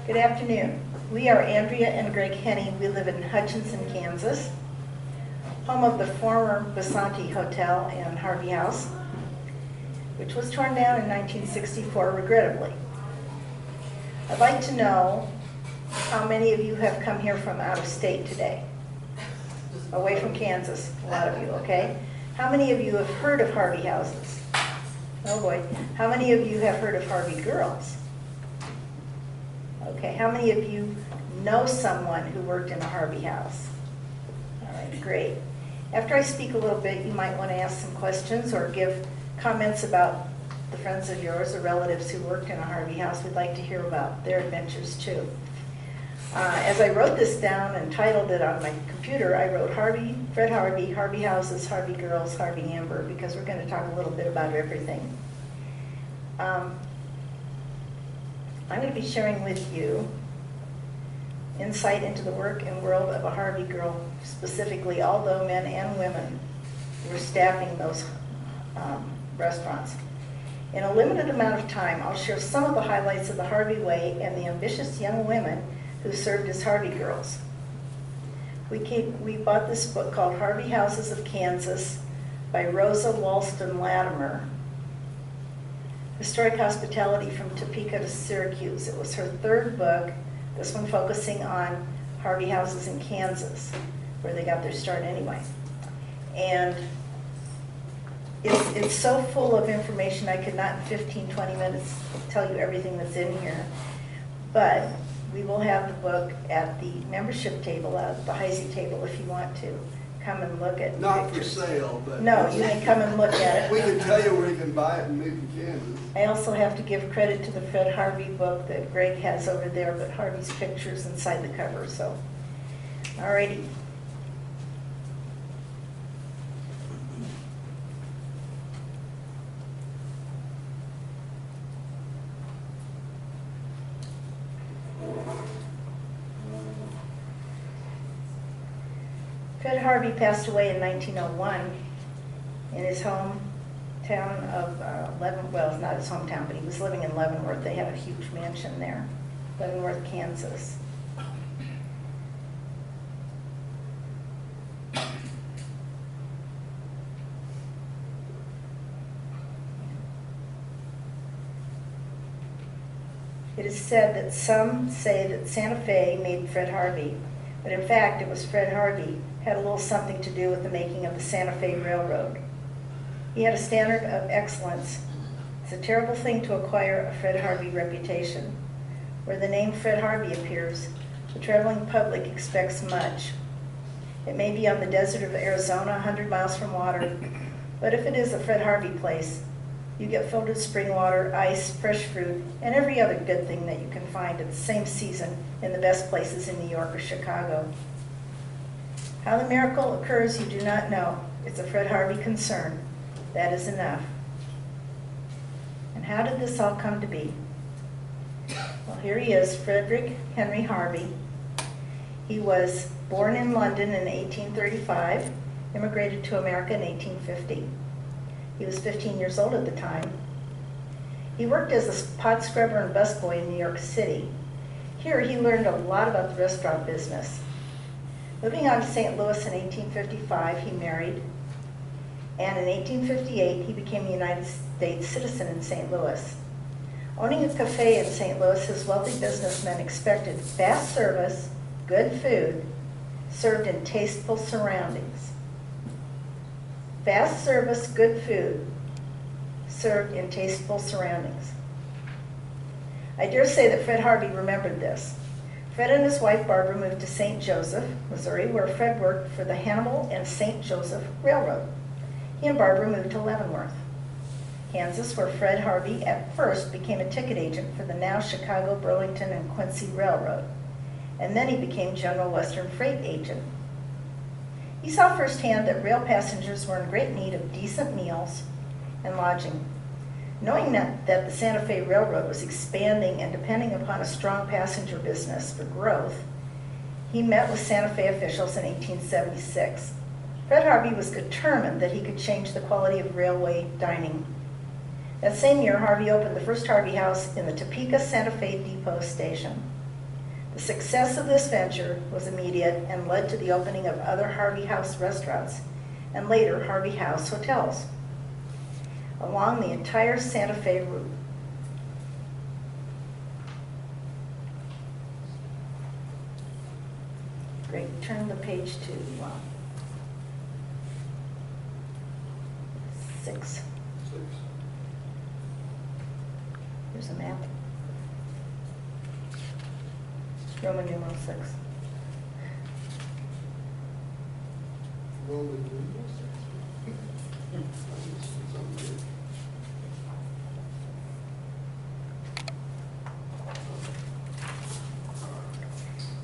Good afternoon. We are Andrea and Greg Henne. We live in Hutchinson, Kansas, home of the former Basanti Hotel and Harvey House, which was torn down in 1964, regrettably. I'd like to know how many of you have come here from out of state today, away from Kansas, a lot of you, okay? How many of you have heard of Harvey Houses? Oh boy. How many of you have heard of Harvey Girls? Okay, how many of you know someone who worked in a Harvey House? All right, great. After I speak a little bit, you might want to ask some questions or give comments about the friends of yours or relatives who worked in a Harvey House. We'd like to hear about their adventures too. As I wrote this down and titled it on my computer, I wrote Fred Harvey, Harvey Houses, Harvey Girls, Harvey Amber, because we're going to talk a little bit about everything. I'm going to be sharing with you insight into the work and world of a Harvey girl, specifically although men and women were staffing those restaurants. In a limited amount of time, I'll share some of the highlights of the Harvey way and the ambitious young women who served as Harvey girls. We bought this book called Harvey Houses of Kansas by Rosa Walston Latimer, Historic Hospitality from Topeka to Syracuse. It was her third book, this one focusing on Harvey Houses in Kansas, where they got their start anyway. And it's so full of information, I could not in 15, 20 minutes tell you everything that's in here. But we will have the book at the membership table, at the Heisey table, if you want to come and look at Not pictures. for sale, but... No, you can come and look at it. We can tell you where you can buy it and move to Kansas. I also have to give credit to the Fred Harvey book that Greg has over there, but Harvey's picture's inside the cover, so. Alrighty. Fred Harvey passed away in 1901 in his hometown of Leavenworth. Well, it's not his hometown, but he was living in Leavenworth. They had a huge mansion there, Leavenworth, Kansas. It is said that some say that Santa Fe made Fred Harvey, but in fact it was Fred Harvey had a little something to do with the making of the Santa Fe Railroad. He had a standard of excellence. It's a terrible thing to acquire a Fred Harvey reputation. Where the name Fred Harvey appears, the traveling public expects much. It may be on the desert of Arizona, 100 miles from water, but if it is a Fred Harvey place, you get filtered spring water, ice, fresh fruit, and every other good thing that you can find at the same season in the best places in New York or Chicago. How the miracle occurs, you do not know. It's a Fred Harvey concern. That is enough. And how did this all come to be? Well, here he is, Frederick Henry Harvey. He was born in London in 1835, immigrated to America in 1850. He was 15 years old at the time. He worked as a pot scrubber and busboy in New York City. Here he learned a lot about the restaurant business. Moving on to St. Louis in 1855, he married, and in 1858 he became a United States citizen in St. Louis. Owning a cafe in St. Louis, his wealthy businessmen expected fast service, good food, served in tasteful surroundings. Fast service, good food, served in tasteful surroundings. I dare say that Fred Harvey remembered this. Fred and his wife Barbara moved to St. Joseph, Missouri, where Fred worked for the Hannibal and St. Joseph Railroad. He and Barbara moved to Leavenworth, Kansas, where Fred Harvey at first became a ticket agent for the now Chicago, Burlington, and Quincy Railroad, and then he became General Western Freight agent. He saw firsthand that rail passengers were in great need of decent meals and lodging. Knowing that the Santa Fe Railroad was expanding and depending upon a strong passenger business for growth, he met with Santa Fe officials in 1876. Fred Harvey was determined that he could change the quality of railway dining. That same year, Harvey opened the first Harvey House in the Topeka Santa Fe Depot station. The success of this venture was immediate and led to the opening of other Harvey House restaurants and later Harvey House hotels along the entire Santa Fe route. Great, turn the page to 6. Here's a map. Roman numeral 6. Roman numerals?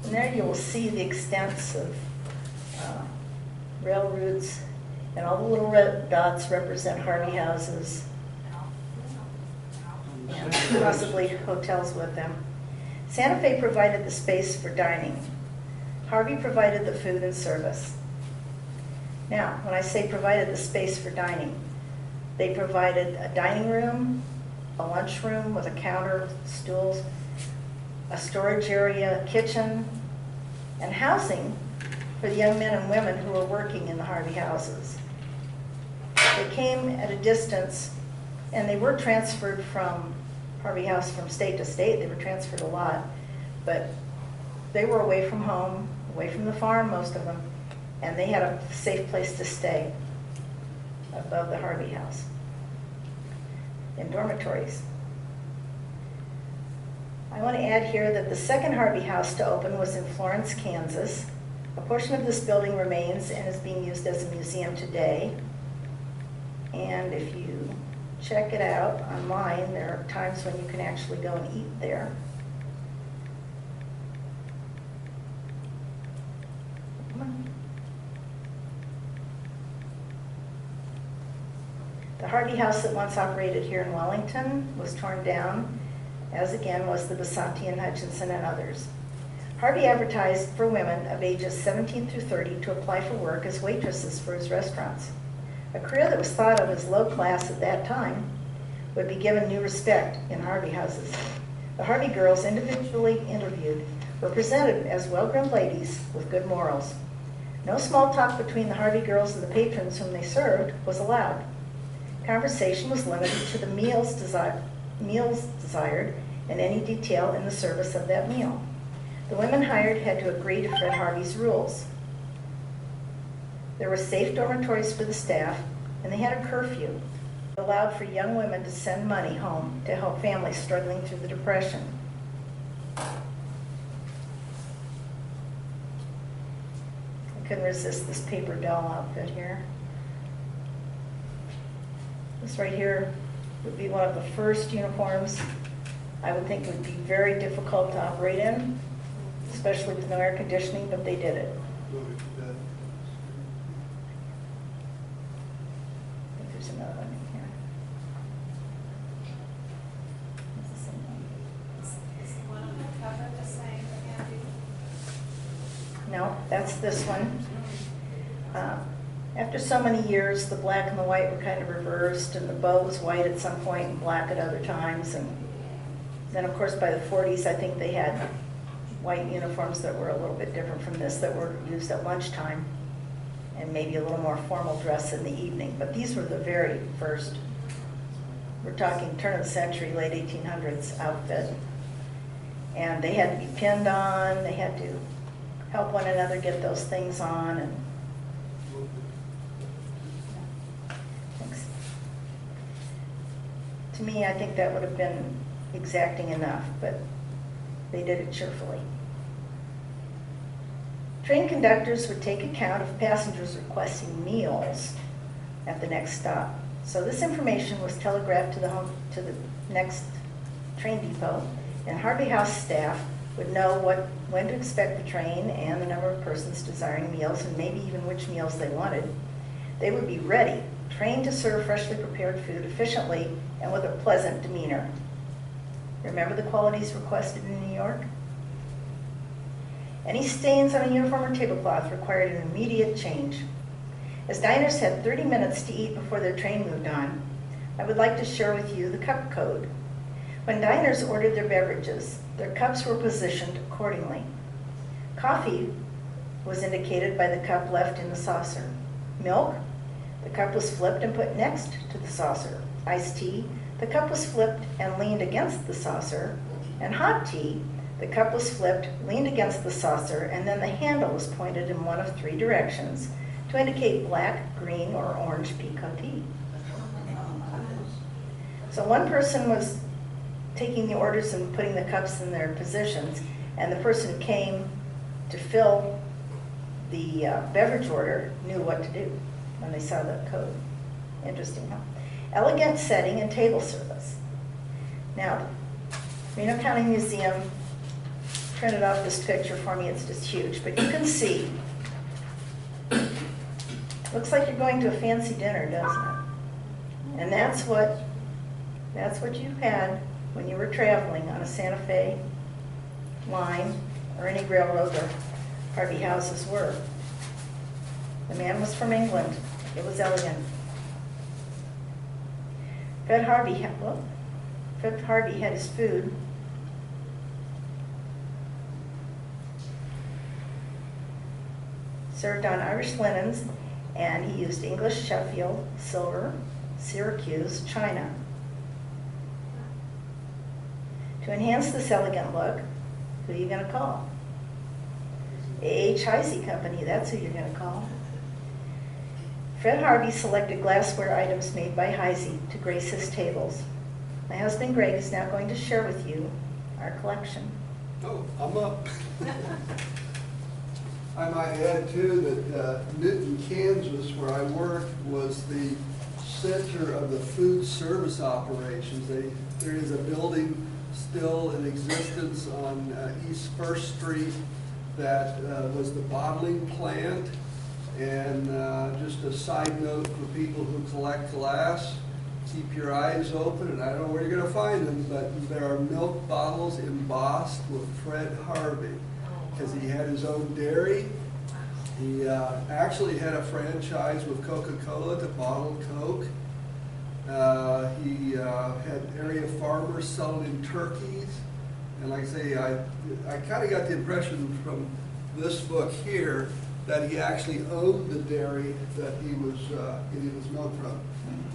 And there you will see the extents of rail routes, and all the little red dots represent Harvey houses and possibly hotels with them. Santa Fe provided the space for dining. Harvey provided the food and service. Now, when I say provided the space for dining, they provided a dining room, a lunchroom with a counter, stools, a storage area, a kitchen, and housing for the young men and women who were working in the Harvey houses. They came at a distance, and they were transferred from Harvey House from state to state. They were transferred a lot, but they were away from home, away from the farm, most of them, and they had a safe place to stay above the Harvey House in dormitories. I want to add here that the second Harvey House to open was in Florence, Kansas. A portion of this building remains and is being used as a museum today. And if you check it out online, there are times when you can actually go and eat there. Come on. The Harvey House that once operated here in Wellington was torn down, as again was the Basanti and Hutchinson and others. Harvey advertised for women of ages 17 through 30 to apply for work as waitresses for his restaurants. A career that was thought of as low class at that time would be given new respect in Harvey houses. The Harvey girls individually interviewed were presented as well-groomed ladies with good morals. No small talk between the Harvey girls and the patrons whom they served was allowed. Conversation was limited to the meals desired and any detail in the service of that meal. The women hired had to agree to Fred Harvey's rules. There were safe dormitories for the staff, and they had a curfew that allowed for young women to send money home to help families struggling through the Depression. I couldn't resist this paper doll outfit here. This right here would be one of the first uniforms I would think would be very difficult to operate in, especially with no air conditioning, but they did it. I think there's another one in here. It's the same one. Is the one on the cover the same, Andy? No, that's this one. After so many years, the black and the white were kind of reversed, and the bow was white at some point and black at other times. And then, of course, by the 40s, I think they had white uniforms that were a little bit different from this, that were used at lunchtime, and maybe a little more formal dress in the evening. But these were the very first, we're talking turn of the century, late 1800s outfit. And they had to be pinned on, they had to help one another get those things on. And thanks. To me, I think that would have been exacting enough, but they did it cheerfully. Train conductors would take account of passengers requesting meals at the next stop. So this information was telegraphed to the next train depot, and Harvey House staff would know when to expect the train and the number of persons desiring meals, and maybe even which meals they wanted. They would be ready, trained to serve freshly prepared food efficiently and with a pleasant demeanor. Remember the qualities requested in New York? Any stains on a uniform or tablecloth required an immediate change. As diners had 30 minutes to eat before their train moved on, I would like to share with you the cup code. When diners ordered their beverages, their cups were positioned accordingly. Coffee was indicated by the cup left in the saucer. Milk, the cup was flipped and put next to the saucer. Iced tea, the cup was flipped and leaned against the saucer. And hot tea, the cup was flipped, leaned against the saucer, and then the handle was pointed in one of 3 directions to indicate black, green, or orange peacock tea. So one person was taking the orders and putting the cups in their positions, and the person who came to fill the beverage order knew what to do when they saw the code. Interesting, huh? Elegant setting and table service. Now, Reno County Museum printed off this picture for me. It's just huge, but you can see. Looks like you're going to a fancy dinner, doesn't it? And that's what you had when you were traveling on a Santa Fe line or any railroad where Harvey Houses were. The man was from England. It was elegant. Fred Harvey had his food. Served on Irish linens, and he used English Sheffield, silver, Syracuse, china. To enhance this elegant look, who are you going to call? A.H. Heisey Company, that's who you're going to call. Fred Harvey selected glassware items made by Heisey to grace his tables. My husband Greg is now going to share with you our collection. Oh, I'm up. I might add too that Newton, Kansas, where I worked, was the center of the food service operations. There is a building still in existence on East 1st Street that was the bottling plant. And just a side note for people who collect glass, keep your eyes open, and I don't know where you're going to find them, but there are milk bottles embossed with Fred Harvey, because he had his own dairy. He actually had a franchise with Coca-Cola to bottle Coke. He had area farmers selling in turkeys. And like I say, I kind of got the impression from this book here that he actually owned the dairy that he was getting his milk from.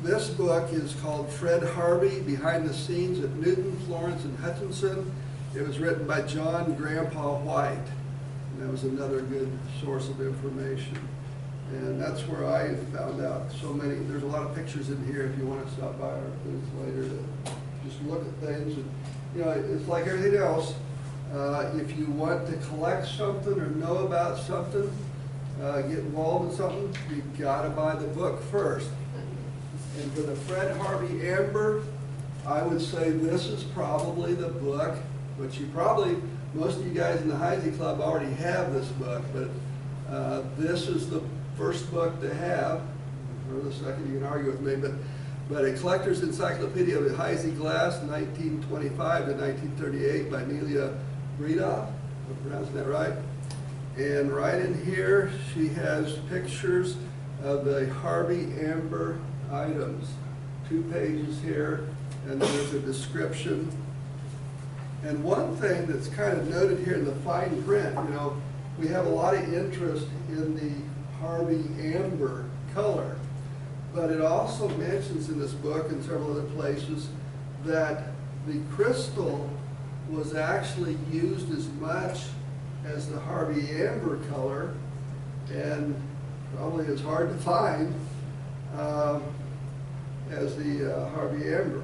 This book is called Fred Harvey, Behind the Scenes at Newton, Florence, and Hutchinson. It was written by John Grandpa White. And that was another good source of information. And that's where I found out so many. There's a lot of pictures in here if you want to stop by our booth later to just look at things. And, you know, it's like everything else. If you want to collect something or know about something, get involved in something, you've got to buy the book first. And for the Fred Harvey Amber, I would say this is probably the book, which most of you guys in the Heisey Club already have this book, but this is the first book to have, or the second, you can argue with me, but a Collector's Encyclopedia of Heisey Glass, 1925 to 1938 by Nelia Bredoff, if I'm pronouncing that right. And right in here, she has pictures of the Harvey Amber items. 2 pages here, and there's a description. And one thing that's kind of noted here in the fine print, you know, we have a lot of interest in the Harvey Amber color, but it also mentions in this book and several other places that the crystal was actually used as much as the Harvey Amber color, and probably as hard to find as the Harvey Amber.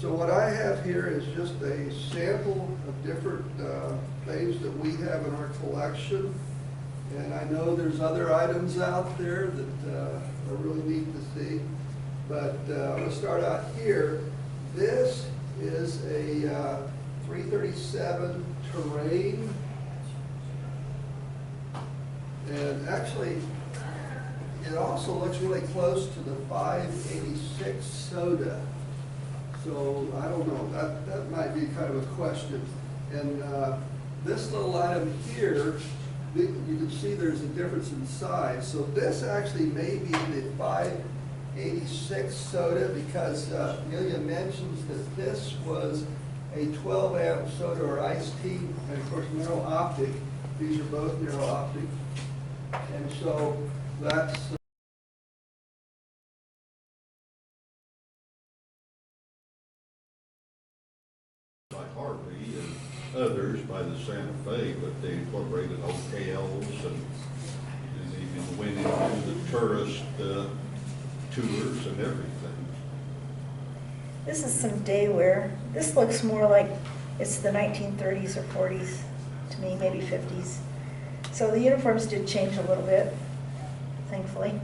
So what I have here is just a sample of different things that we have in our collection. And I know there's other items out there that are really neat to see. But I'm going to start out here. This is a 337 Terrain. And actually, it also looks really close to the 586 Soda. So I don't know, that might be kind of a question. And this little item here, you can see there's a difference in size. So this actually may be the 586 Soda, because Amelia mentions that this was a 12 amp soda or iced tea, and of course narrow optic. These are both narrow optic. And so that's by Harvey and others by the Santa Fe, but they incorporated hotels and even went into the tourist tours and everything. This is some day wear. This looks more like it's the 1930s or 40s to me, maybe 50s. So the uniforms did change a little bit, thankfully.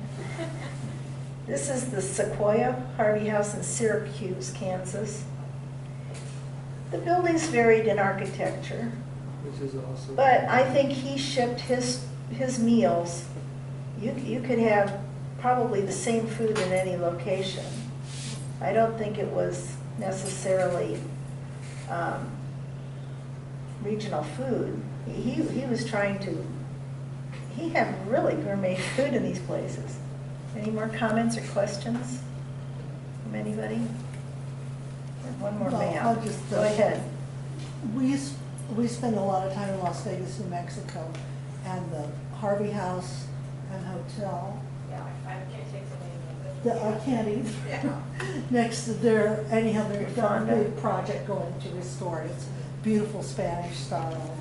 This is the Sequoia Harvey House in Syracuse, Kansas. The buildings varied in architecture, which is awesome. but I think he shipped his meals. You could have probably the same food in any location. I don't think it was necessarily regional food. He was trying to, he had really gourmet food in these places. Any more comments or questions from anybody? One more Well, ma'am. I'll just, Go ahead. We spend a lot of time in Las Vegas, New Mexico, and the Harvey House and Hotel, Yeah, I can't take the name of it. the, I can't even, Yeah. next to their, anyhow, they've got a Fonda. big project going to restore it. It's beautiful Spanish style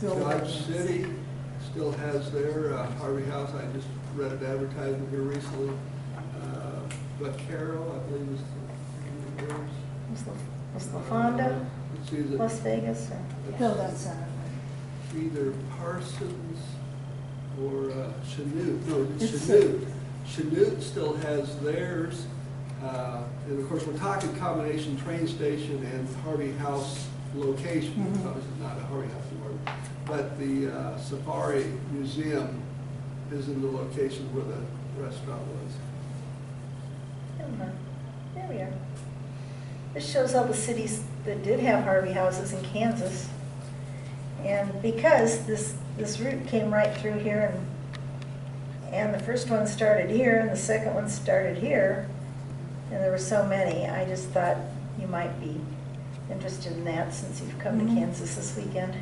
building. Dodge City still has their Harvey House. I just read an advertisement here recently. But Carroll, I believe, is theirs. Was La Fonda, Let's see, is it Las Vegas, or? No, that's Santa Fe. either Parsons or Chanute? No, it's It's Chanute. Chanute still has theirs. And of course, we're talking combination train station and Harvey House location. It's Mhm. obviously not a Harvey House anymore. But the Safari Museum is in the location where the restaurant was. There we are. This shows all the cities that did have Harvey houses in Kansas. And because this route came right through here, and the first one started here, and the second one started here, and there were so many, I just thought you might be interested in that since you've come to Mhm. Kansas this weekend.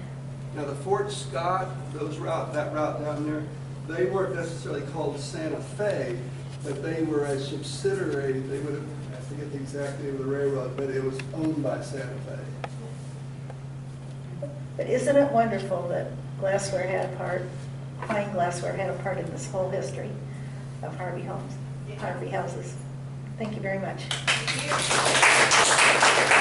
Now, the Fort Scott, that route down there, they weren't necessarily called Santa Fe, but they were a subsidiary. They would have, I forget the exact name of the railroad, but it was owned by Santa Fe. But isn't it wonderful that glassware had a part, fine glassware had a part in this whole history of Harvey homes, Harvey houses? Thank you very much. Thank you.